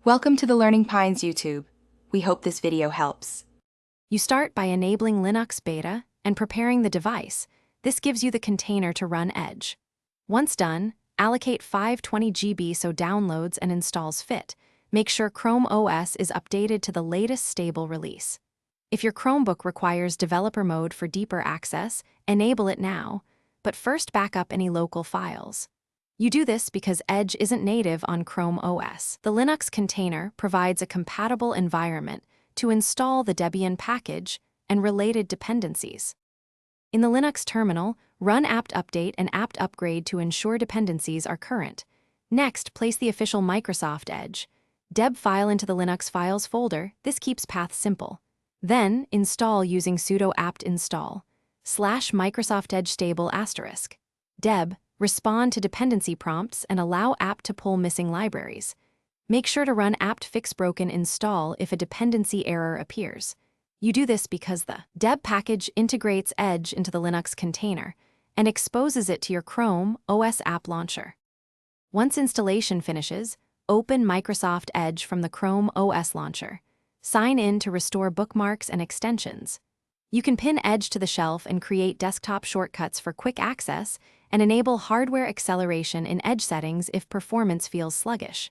Welcome to the Learning Pines YouTube. We hope this video helps. You start by enabling Linux Beta and preparing the device. This gives you the container to run Edge. Once done, allocate 520 GB so downloads and installs fit. Make sure Chrome OS is updated to the latest stable release. If your Chromebook requires developer mode for deeper access, enable it now, but first back up any local files. You do this because Edge isn't native on Chrome OS. The Linux container provides a compatible environment to install the Debian package and related dependencies. In the Linux terminal, run apt update and apt upgrade to ensure dependencies are current. Next, place the official Microsoft Edge deb file into the Linux files folder. This keeps paths simple. Then, install using sudo apt install /Microsoft Edge stable *. Deb, respond to dependency prompts and allow apt to pull missing libraries. Make sure to run apt fix broken install if a dependency error appears. You do this because the deb package integrates Edge into the Linux container and exposes it to your Chrome OS app launcher. Once installation finishes, open Microsoft Edge from the Chrome OS launcher. Sign in to restore bookmarks and extensions. You can pin Edge to the shelf and create desktop shortcuts for quick access and enable hardware acceleration in Edge settings if performance feels sluggish.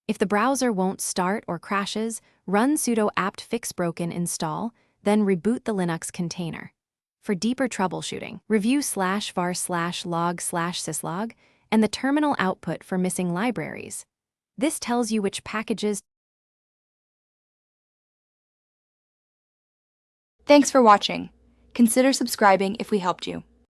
If the browser won't start or crashes, run sudo apt fix broken install, then reboot the Linux container. For deeper troubleshooting, review /var/log/syslog and the terminal output for missing libraries. This tells you which packages. Thanks for watching. Consider subscribing if we helped you.